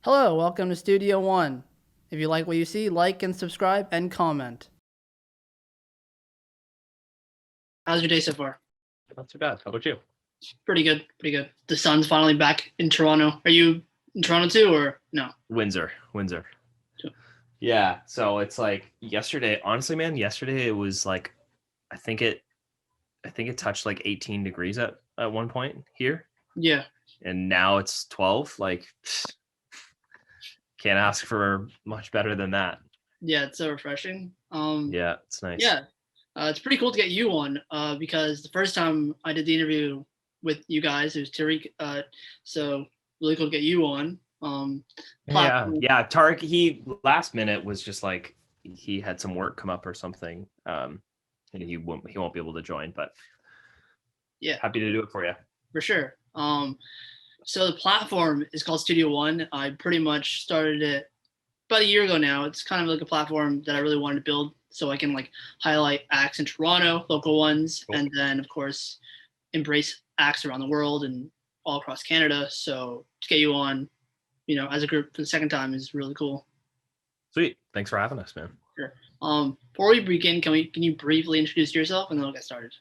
Hello, welcome to Studio One. If you like what you see, like and subscribe and comment. How's your day so far? Not too bad. How about you? Pretty good, pretty good. The sun's finally back in Toronto. Are you in Toronto too, or no? Windsor. Sure. Yeah. So it's like yesterday. Honestly, man, yesterday it was like I think it I think it touched like 18 degrees at one point here, Yeah, and now it's 12. Like can't ask for much better than that. yeah, it's so refreshing. Yeah, it's nice. Yeah, it's pretty cool to get you on because the first time I did the interview with you guys, it was Tariq. So really cool to get you on. Yeah, Platform. yeah. Tarek, he last minute was just like he had some work come up or something, and he won't be able to join. But Yeah, happy to do it for you. for sure. So the platform is called Studio One. I pretty much started it about a year ago now. It's kind of like a platform that I really wanted to build so I can like highlight acts in Toronto, local ones, Cool. and then of course embrace acts around the world and all across Canada. So to get you on, as a group for the second time is really cool. Sweet. Thanks for having us, man. Sure. Before we begin, can you briefly introduce yourself and then we'll get started?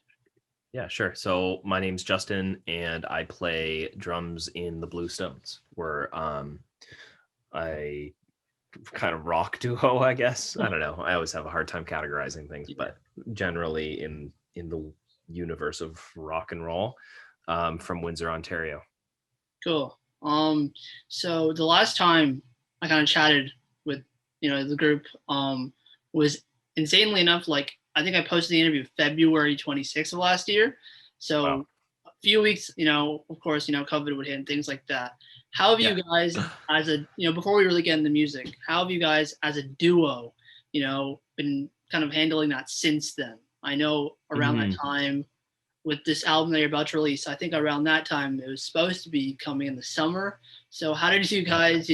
Yeah, sure. So my name's Justin, and I play drums in the Blue Stones. We're a kind of rock duo, I guess. I don't know. I always have a hard time categorizing things, Yeah. but generally in the universe of rock and roll, from Windsor, Ontario. Cool. So the last time I kind of chatted with, the group, was insanely enough, like I think I posted the interview February 26th of last year. Wow. So a few weeks, of course, COVID would hit and things like that. How have Yeah. you guys as a, before we really get into music, how have you guys as a duo, been kind of handling that since then? I know around that Mhm. time with this album that you're about to release. I think around that time it was supposed to be coming in the summer. So how did you guys,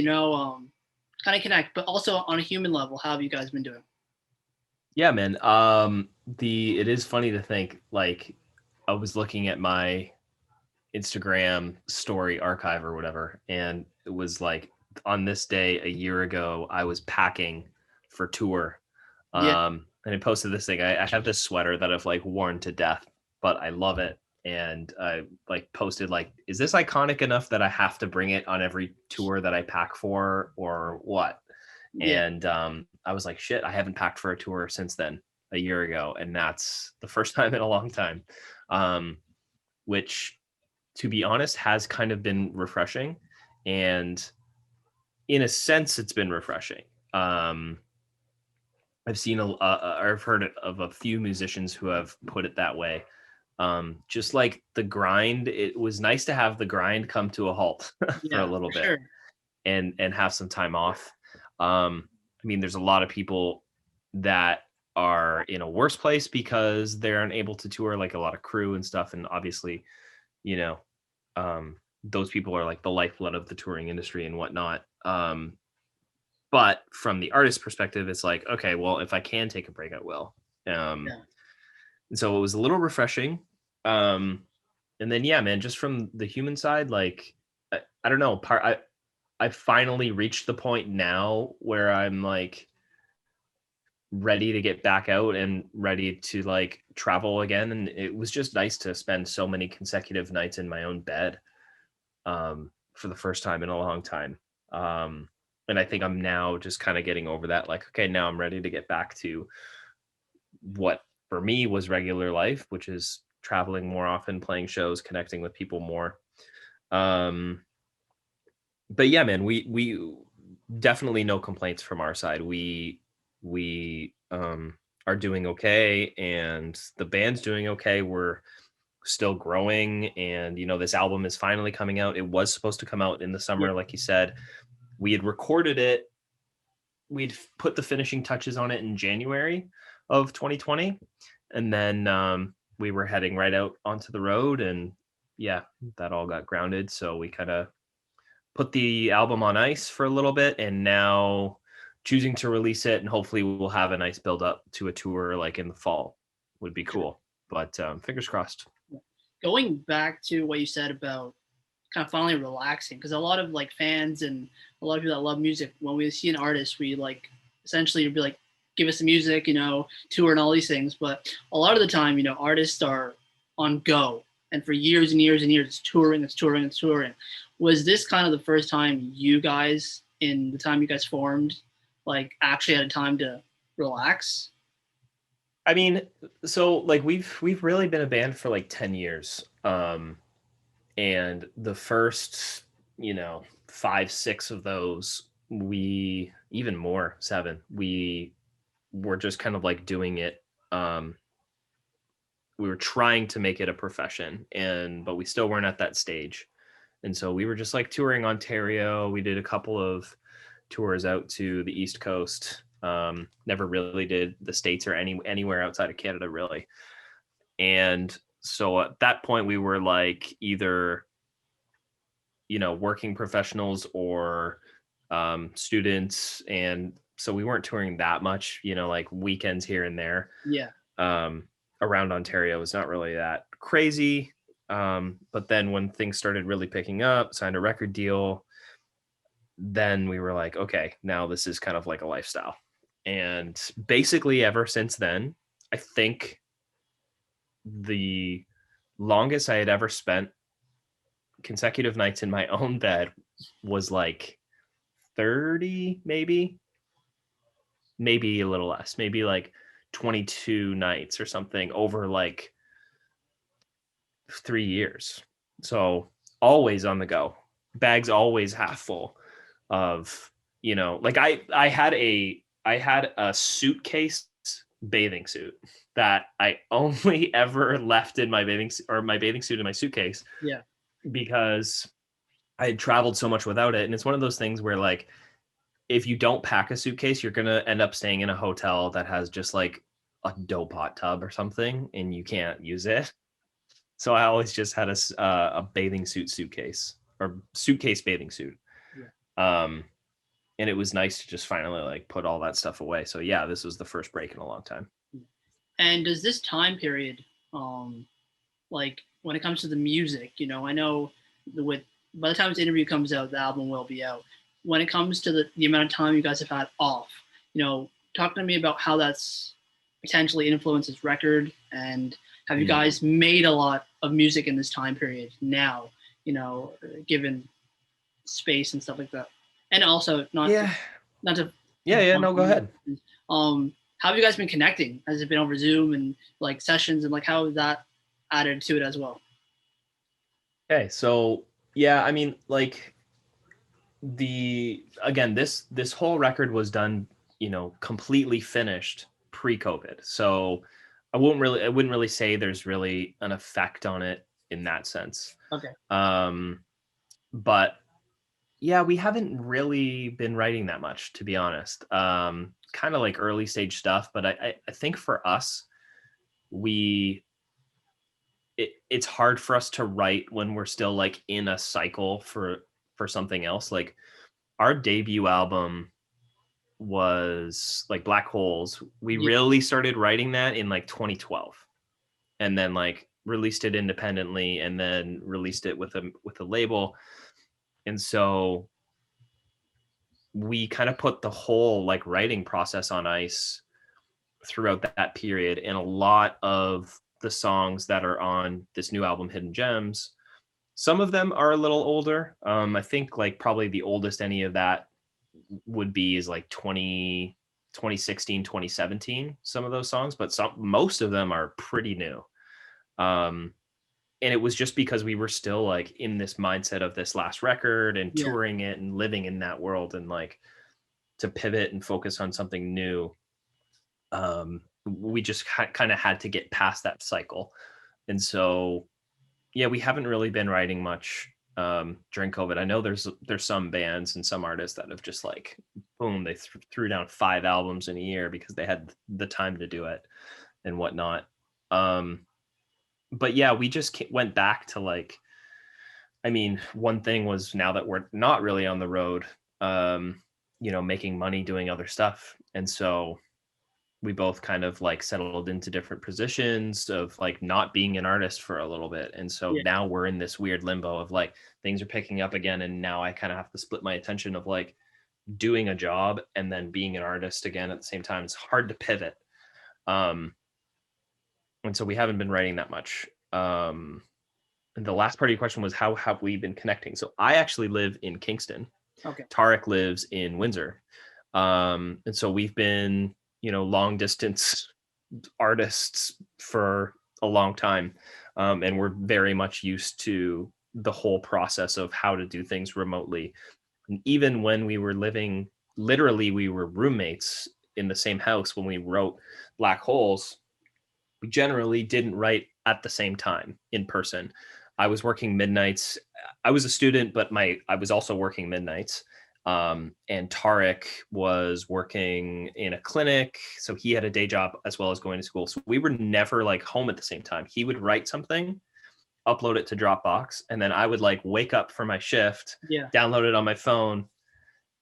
kind of connect? But also on a human level, how have you guys been doing? Yeah, man. It is funny to think like I was looking at my Instagram story archive or whatever, and it was like on this day a year ago, I was packing for tour. Yeah, And I posted this thing. I have this sweater that I've like worn to death, but I love it. And I like posted like, is this iconic enough that I have to bring it on every tour that I pack for, or what? yeah, And I was like, shit, I haven't packed for a tour since then, a year ago, and that's the first time in a long time. Which to be honest, has kind of been refreshing. And in a sense, it's been refreshing. Um, I've seen I've heard of a few musicians who have put it that way. Just like the grind, it was nice to have the grind come to a halt for a yeah, little for bit sure. and have some time off. I mean, there's a lot of people that are in a worse place because they're unable to tour, like a lot of crew and stuff. And obviously, you know, those people are like the lifeblood of the touring industry and whatnot. But from the artist perspective, it's like, okay, well, if I can take a break, I will. Yeah, And so it was a little refreshing. Um, and then, yeah, man, just from the human side, like, I don't know, I finally reached the point now where I'm like ready to get back out and ready to like travel again. And it was just nice to spend so many consecutive nights in my own bed, for the first time in a long time. Um, and I think I'm now just kind of getting over that. Like, okay, now I'm ready to get back to what for me was regular life, which is traveling more often, playing shows, connecting with people more. Um, but yeah, man, we definitely no complaints from our side. We are doing okay, and the band's doing okay. We're still growing, and this album is finally coming out. It was supposed to come out in the yeah, summer, like you said. We had recorded it. We'd put the finishing touches on it in January of 2020, and then we were heading right out onto the road, and yeah, that all got grounded. So we kind of put the album on ice for a little bit, and now choosing to release it, and hopefully we'll have a nice build up to a tour like in the fall would be sure. cool. But fingers crossed. Going back to what you said about kind of finally relaxing? Because a lot of like fans and a lot of people that love music, when we see an artist, we like essentially be like, give us the music, tour and all these things. But a lot of the time, artists are on go, and for years and years and years, it's touring, it's touring, it's touring. Was this kind of the first time you guys, in the time you guys formed, like actually had a time to relax? I mean, so like we've really been a band for like 10 years. And the first, 5, 6 of those, we even more, 7, we were just kind of like doing it. We were trying to make it a profession, but we still weren't at that stage. And so we were just like touring Ontario. We did a couple of tours out to the East Coast. Never really did the States or anywhere outside of Canada, really. And so at that point, we were like either, working professionals or students. And so we weren't touring that much, like weekends here and there. Yeah. Around Ontario was not really that crazy. But then when things started really picking up, signed a record deal, then we were like, okay, now this is kind of like a lifestyle. And basically ever since then, I think the longest I had ever spent consecutive nights in my own bed was like 30, maybe a little less, maybe like 22 nights or something over like 3 years. So always on the go, bags always half full of, like I had a suitcase bathing suit that I only ever left in my bathing suit in my suitcase. Yeah. Because I had traveled so much without it. And it's one of those things where like, if you don't pack a suitcase, you're going to end up staying in a hotel that has just like a dope hot tub or something, and you can't use it. So I always just had a bathing suitcase or suitcase bathing suit. Yeah. And it was nice to just finally like put all that stuff away. So yeah, this was the first break in a long time. And does this time period, like when it comes to the music, I know with by the time this interview comes out, the album will be out. When it comes to the amount of time you guys have had off, talk to me about how that's potentially influenced this record, and have you guys made a lot of music in this time period now, given space and stuff like that? And also not to no, go ahead. How have you guys been connecting? Has it been over Zoom and like sessions, and like how has that added to it as well? Okay, so yeah, I mean, like this whole record was done, completely finished pre-COVID. So I wouldn't really say there's really an effect on it in that sense. Okay. But yeah, we haven't really been writing that much, to be honest. Kind of like early stage stuff, but I think for us, it's hard for us to write when we're still like in a cycle for something else. Like our debut album was like Black Holes. We really started writing that in like 2012, and then like released it independently, and then released it with a label. And so we kind of put the whole like writing process on ice throughout that period. And a lot of the songs that are on this new album, Hidden Gems, some of them are a little older. I think like probably the oldest any of that would be is like 2016, 2017, some of those songs, but most of them are pretty new. And it was just because we were still like in this mindset of this last record and touring it and living in that world, and like to pivot and focus on something new. We just kind of had to get past that cycle. And so, yeah, we haven't really been writing much during COVID. I know there's some bands and some artists that have just like, boom, they threw down 5 albums in a year because they had the time to do it and whatnot. But yeah, we just went back to like, I mean, one thing was, now that we're not really on the road, making money doing other stuff. And so we both kind of like settled into different positions of like not being an artist for a little bit. And so Yeah. now we're in this weird limbo of like things are picking up again. And now I kind of have to split my attention of like doing a job and then being an artist again at the same time. It's hard to pivot. And so we haven't been writing that much. And the last part of your question was how have we been connecting? So I actually live in Kingston. Okay. Tarek lives in Windsor. And so we've been, long distance artists for a long time. And we're very much used to the whole process of how to do things remotely. And even when we were living, literally, we were roommates in the same house when we wrote Black Holes. We generally didn't write at the same time in person. I was working midnights. I was a student, but I was also working midnights. And Tarek was working in a clinic, so he had a day job as well as going to school. So we were never like home at the same time. He would write something, upload it to Dropbox, and then I would like wake up for my shift, Yeah. download it on my phone,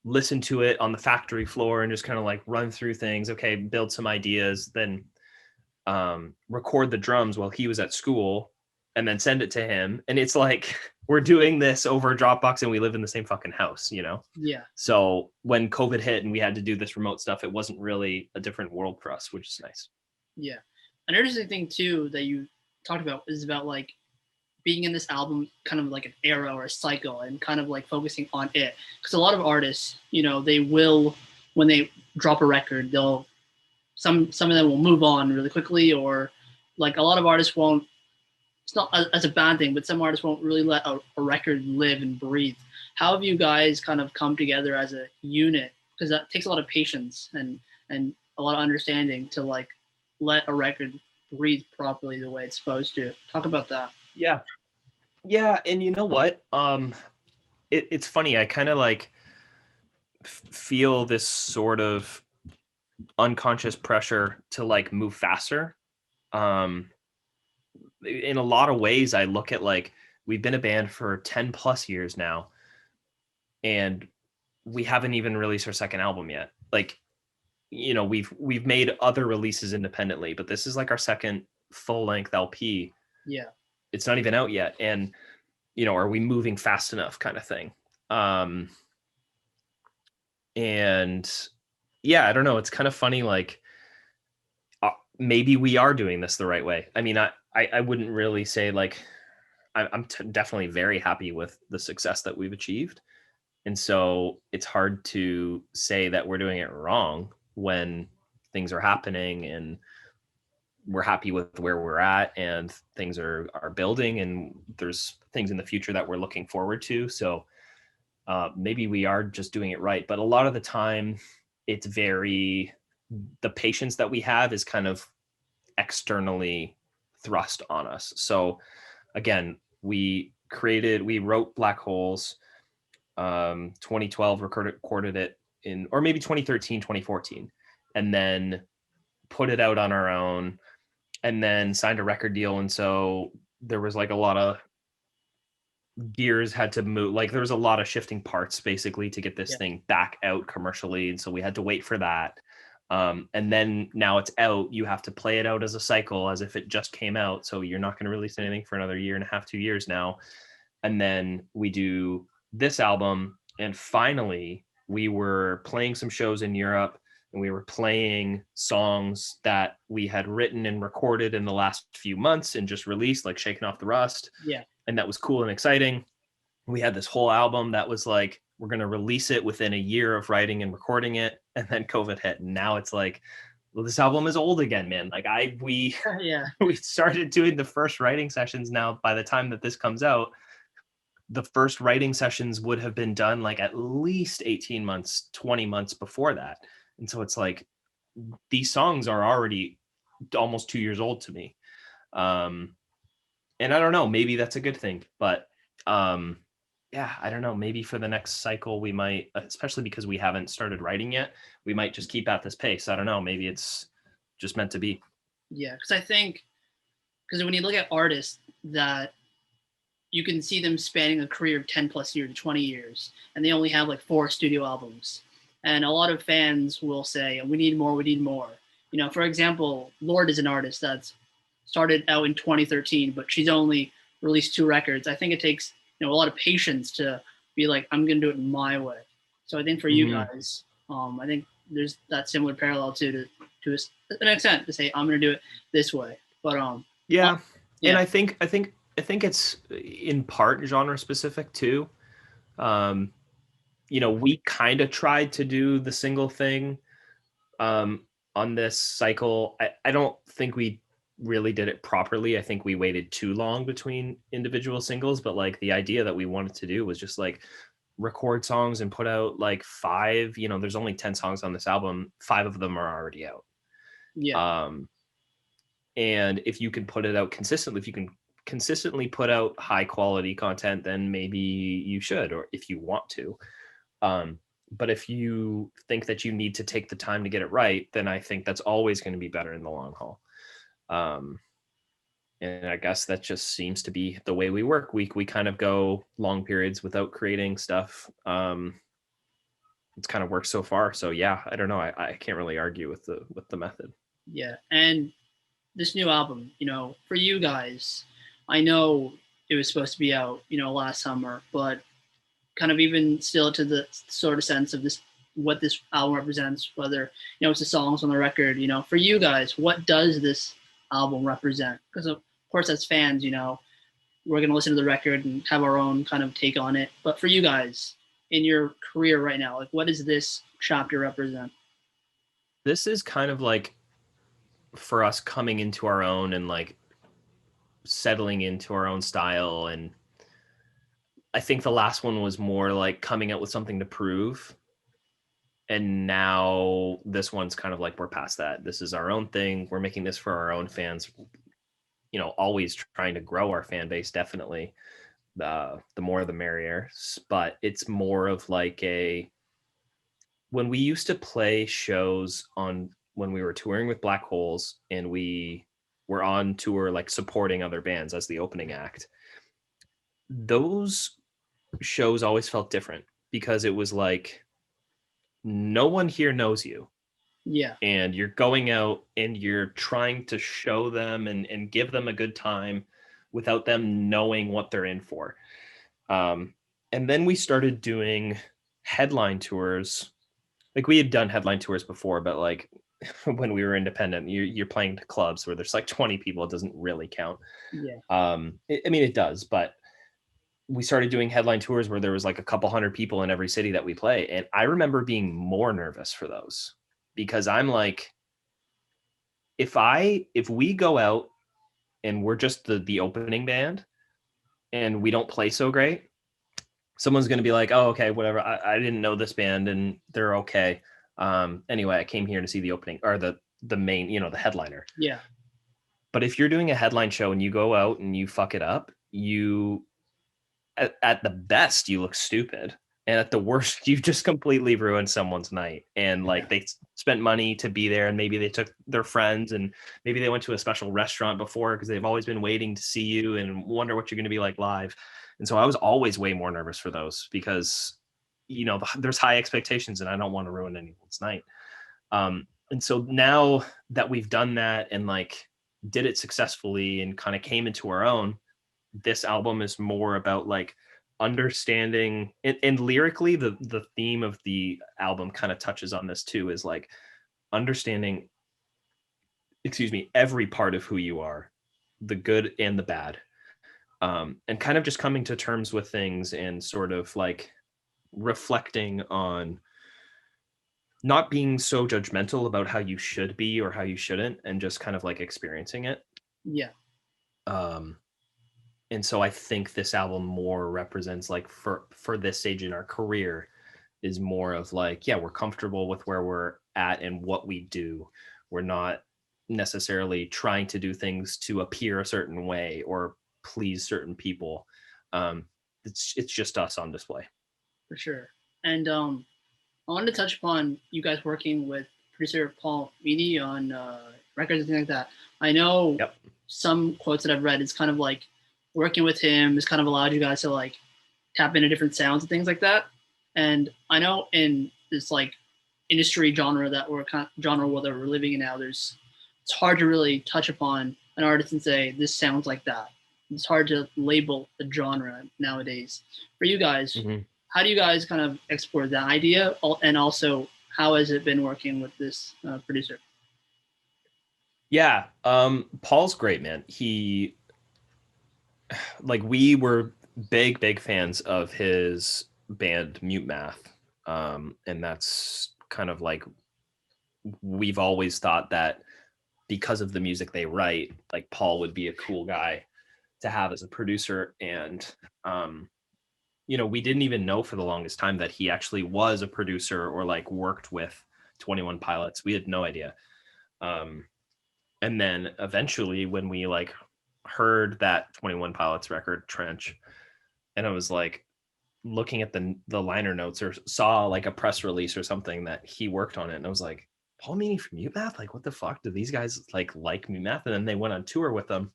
listen to it on the factory floor, and just kind of like run through things. Okay, build some ideas, then record the drums while he was at school, and then send it to him. And it's like we're doing this over Dropbox, and we live in the same fucking house, Yeah. So when COVID hit and we had to do this remote stuff, it wasn't really a different world for us, which is nice. Yeah. An interesting thing too that you talked about is about like being in this album kind of like an era or a cycle and kind of like focusing on it. Because a lot of artists, they will, when they drop a record, some of them will move on really quickly, or like a lot of artists won't. It's not as a bad thing, but some artists won't really let a record live and breathe. How have you guys kind of come together as a unit? Because that takes a lot of patience and a lot of understanding to like let a record breathe properly the way it's supposed to. Talk about that. Yeah, and you know what? It's funny. I kind of like feel this sort of unconscious pressure to like move faster. In a lot of ways, I look at like we've been a band for 10 plus years now, and we haven't even released our second album yet. Like, we've made other releases independently, but this is like our second full length LP. Yeah. It's not even out yet. And, are we moving fast enough kind of thing? And yeah, I don't know. It's kind of funny. Like, maybe we are doing this the right way. I mean, I wouldn't really say like, I'm definitely very happy with the success that we've achieved. And so it's hard to say that we're doing it wrong when things are happening and we're happy with where we're at and things are building and there's things in the future that we're looking forward to. So maybe we are just doing it right. But a lot of the time it's the patience that we have is kind of externally thrust on us. So again, we wrote Black Holes, 2012, recorded it in, or maybe 2013, 2014, and then put it out on our own and then signed a record deal. And so there was like a lot of gears had to move. Like there was a lot of shifting parts basically to get this thing back out commercially. And so we had to wait for that. And then now it's out, you have to play it out as a cycle as if it just came out. So you're not going to release anything for another year and a half, 2 years now. And then we do this album. And finally we were playing some shows in Europe and we were playing songs that we had written and recorded in the last few months and just released, like Shaking Off the Rust. Yeah. And that was cool and exciting. We had this whole album that was like, we're going to release it within a year of writing and recording it. And then COVID hit. And now it's like, well, this album is old again, man. Like we started doing the first writing sessions. Now, by the time that this comes out, the first writing sessions would have been done like at least 18 months, 20 months before that. And so it's like, these songs are already almost 2 years old to me. And I don't know, maybe that's a good thing, but yeah, I don't know. Maybe for the next cycle, we might, especially because we haven't started writing yet, we might just keep at this pace. I don't know. Maybe it's just meant to be. Yeah, because I think, because when you look at artists that you can see them spanning a career of 10 plus years, 20 years, and they only have like 4 studio albums. And a lot of fans will say, we need more, we need more. For example, Lorde is an artist that's started out in 2013, but she's only released 2 records. I think it takes a lot of patience to be like, I'm gonna do it my way. So I think for you guys, I think there's that similar parallel to an extent to say I'm gonna do it this way. But yeah. And I think it's in part genre specific too. We kind of tried to do the single thing on this cycle. I don't think we really did it properly. I think we waited too long between individual singles, but like the idea that we wanted to do was just like record songs and put out like 5, there's only 10 songs on this album. 5 of them are already out. Yeah. And if you can put it out consistently, if you can consistently put out high quality content, then maybe you should, or if you want to. But if you think that you need to take the time to get it right, then I think that's always going to be better in the long haul. And I guess that just seems to be the way we work. We kind of go long periods without creating stuff. It's kind of worked so far. So yeah, I don't know. I can't really argue with the method. Yeah. And this new album, for you guys, I know it was supposed to be out, last summer, but kind of even still to the sort of sense of this, what this album represents, whether, it's the songs on the record, for you guys, what does this album represent? Because of course, as fans, we're going to listen to the record and have our own kind of take on it. But for you guys in your career right now, like what does this chapter represent? This is kind of like for us coming into our own and like settling into our own style. And I think the last one was more like coming out with something to prove. And now this one's kind of like we're past that. This is our own thing. We're making this for our own fans. Always trying to grow our fan base, definitely. The more the merrier. But it's more of like when we used to play shows when we were touring with Black Holes and we were on tour like supporting other bands as the opening act, those shows always felt different because it was like no one here knows you. Yeah. And you're going out and you're trying to show them and give them a good time without them knowing what they're in for. And then we started doing headline tours. Like we had done headline tours before, but like when we were independent, you're playing to clubs where there's like 20 people. It doesn't really count. Yeah. I mean, it does, but we started doing headline tours where there was like a couple hundred people in every city that we play. And I remember being more nervous for those because I'm like, if we go out and we're just the opening band and we don't play so great, someone's going to be like, oh, okay, whatever. I didn't know this band and they're okay. Anyway, I came here to see the opening or the main, the headliner. Yeah. But if you're doing a headline show and you go out and you fuck it up, at the best, you look stupid. And at the worst, you just completely ruined someone's night. And like they spent money to be there and maybe they took their friends and maybe they went to a special restaurant before because they've always been waiting to see you and wonder what you're going to be like live. And so I was always way more nervous for those because, there's high expectations and I don't want to ruin anyone's night. And so now that we've done that and like did it successfully and kind of came into our own, this album is more about like understanding and lyrically the theme of the album kind of touches on this too, is like understanding every part of who you are, the good and the bad, and kind of just coming to terms with things and sort of like reflecting on not being so judgmental about how you should be or how you shouldn't and just kind of like experiencing it. Yeah. And so I think this album more represents like for this stage in our career is more of like, yeah, we're comfortable with where we're at and what we do. We're not necessarily trying to do things to appear a certain way or please certain people. It's just us on display. For sure. And I wanted to touch upon you guys working with producer Paul Meany on records and things like that. I know some quotes that I've read, it's kind of like working with him has kind of allowed you guys to like tap into different sounds and things like that. And I know in this like industry genre that we're living in now, it's hard to really touch upon an artist and say this sounds like that. It's hard to label the genre nowadays. For you guys, how do you guys kind of explore that idea, and also how has it been working with this producer? Yeah, Paul's great, man. We were big fans of his band Mute Math, and that's kind of like, we've always thought that because of the music they write, like Paul would be a cool guy to have as a producer. And we didn't even know for the longest time that he actually was a producer or like worked with 21 Pilots. We had no idea. And then eventually when we like heard that 21 Pilots record, Trench, and I was like looking at the liner notes or saw like a press release or something that he worked on it, and I was like, Paul Meany from Mute Math? Like, what the fuck? Do these guys like Mute Math? And then they went on tour with them,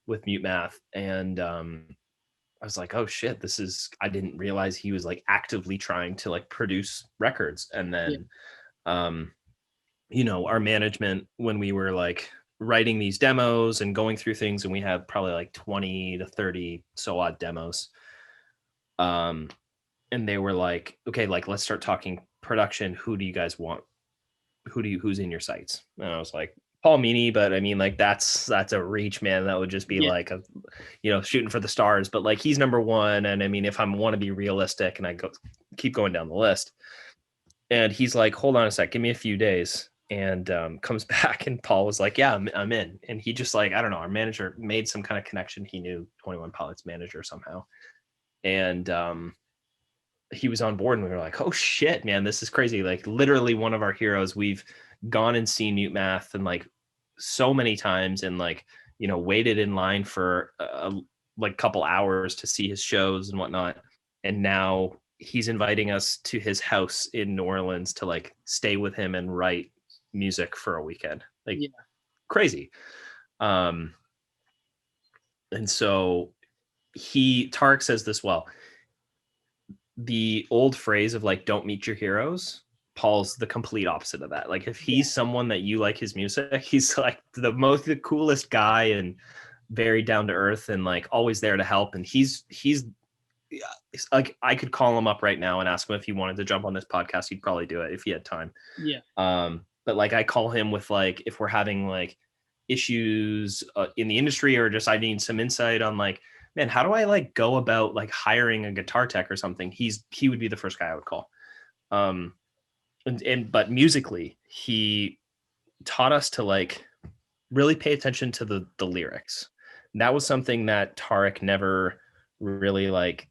with Mute Math, and I was like, oh shit, I didn't realize he was like actively trying to like produce records. And then our management, when we were like writing these demos and going through things, and we had probably like 20 to 30 so odd demos, and they were like, okay, like let's start talking production. Who do you guys want? Who's in your sights? And I was like, Paul Meany, but I mean, like that's a reach, man. That would just be like shooting for the stars. But like he's number one, and I mean, if I want to be realistic, and I keep going down the list, and he's like, hold on a sec, give me a few days, and comes back, and Paul was like, yeah, I'm in, and he just like, I don't know, our manager made some kind of connection. He knew 21 Pilots manager somehow, and he was on board, and we were like, oh shit, man, this is crazy. Like literally one of our heroes. We've gone and seen Mute Math and like so many times, and like waited in line for like couple hours to see his shows and whatnot, and now he's inviting us to his house in New Orleans to like stay with him and write music for a weekend. Like crazy. And so Tarek says this well, the old phrase of like, don't meet your heroes. Paul's the complete opposite of that. Like if he's someone that you like his music, he's like the coolest guy and very down to earth and like always there to help. And he's like, I could call him up right now and ask him if he wanted to jump on this podcast. He'd probably do it if he had time. Yeah. But like I call him with like, if we're having like issues in the industry, or just I need some insight on like, man, how do I like go about like hiring a guitar tech or something? He would be the first guy I would call. But musically, he taught us to like really pay attention to the lyrics. That was something that Tarek never really like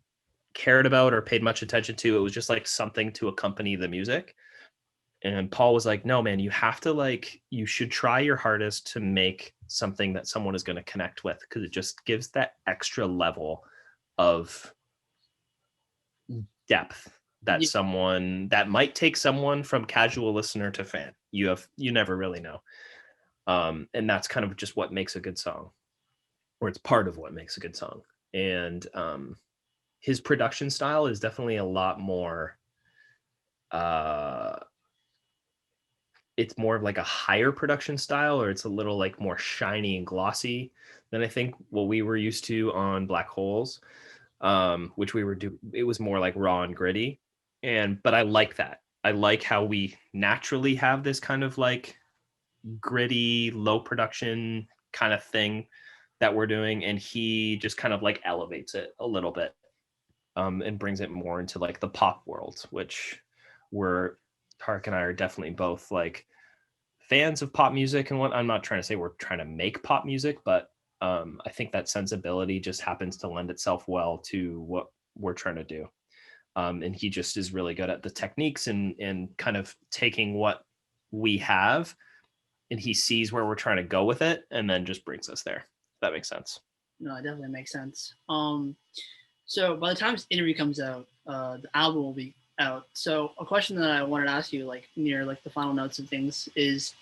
cared about or paid much attention to. It was just like something to accompany the music. And Paul was like, no, man, you have to like, you should try your hardest to make something that someone is going to connect with, because it just gives that extra level of depth that someone that might take someone from casual listener to fan. You never really know. And that's kind of just what makes a good song, or it's part of what makes a good song. And his production style is definitely a lot more it's more of like a higher production style, or it's a little like more shiny and glossy than I think what we were used to on Black Holes, which it was more like raw and gritty. But I like that. I like how we naturally have this kind of like gritty, low production kind of thing that we're doing, and he just kind of like elevates it a little bit, and brings it more into like the pop world, which Tarek and I are definitely both like fans of pop music. And what I'm not trying to say we're trying to make pop music, but I think that sensibility just happens to lend itself well to what we're trying to do. And he just is really good at the techniques and kind of taking what we have, and he sees where we're trying to go with it, and then just brings us there. If that makes sense. No, it definitely makes sense. So by the time this interview comes out, the album will be out. So a question that I wanted to ask you, like near like the final notes and things, is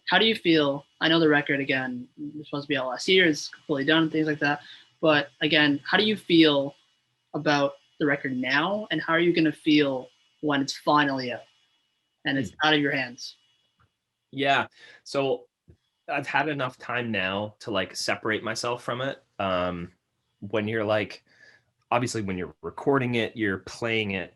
how do you feel? I know the record, again, was supposed to be out last year, it's completely done and things like that. But again, how do you feel about the record now, and how are you going to feel when it's finally out? and it's out of your hands. Yeah. So I've had enough time now to like separate myself from it. When you're like, obviously when you're recording it, you're playing it,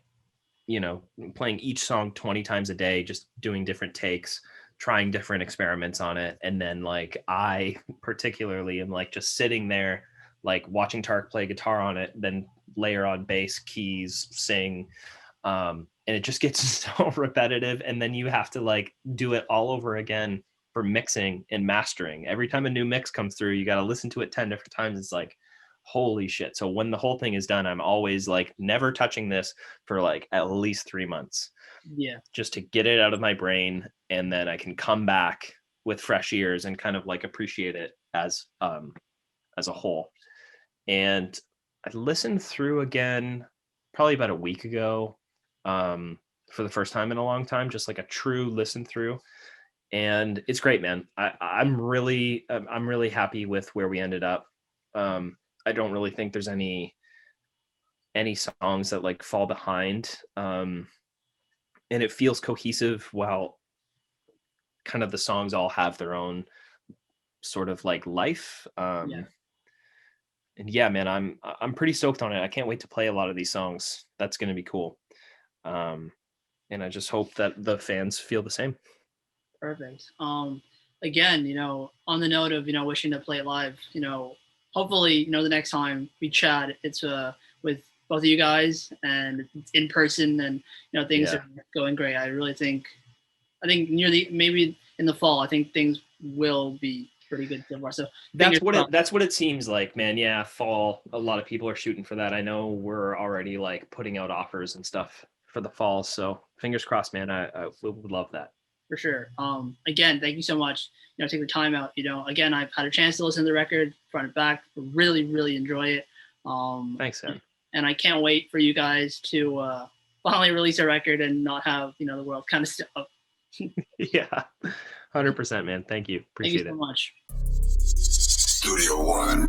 playing each song 20 times a day, just doing different takes, trying different experiments on it. And then like I particularly am like just sitting there, like watching Tarek play guitar on it, then layer on bass, keys, sing. And it just gets so repetitive. And then you have to like do it all over again for mixing and mastering. Every time a new mix comes through, you got to listen to it 10 different times. It's like, holy shit. So when the whole thing is done, I'm always like never touching this for like at least 3 months. Yeah. Just to get it out of my brain. And then I can come back with fresh ears and kind of like appreciate it as a whole. And I listened through again probably about a week ago, for the first time in a long time, just like a true listen through. And it's great, man. I'm really happy with where we ended up. I don't really think there's any songs that like fall behind. And it feels cohesive while kind of the songs all have their own sort of like life. Yeah. And yeah, man, I'm pretty stoked on it. I can't wait to play a lot of these songs. That's going to be cool. And I just hope that the fans feel the same. Perfect. Again, on the note of, wishing to play it live, hopefully, the next time we chat, it's with both of you guys and it's in person, and things are going great. I think maybe in the fall, I think things will be pretty good so far. So that's what it seems like, man. Yeah, fall. A lot of people are shooting for that. I know we're already like putting out offers and stuff for the fall. So fingers crossed, man. I would love that. For sure. Again, thank you so much. Take the time out. Again, I've had a chance to listen to the record front and back. Really, really enjoy it. Thanks, man. And I can't wait for you guys to finally release a record and not have the world kind of stuff. Yeah, 100%, man. Thank you. Appreciate it. Thank you so much. Studio One.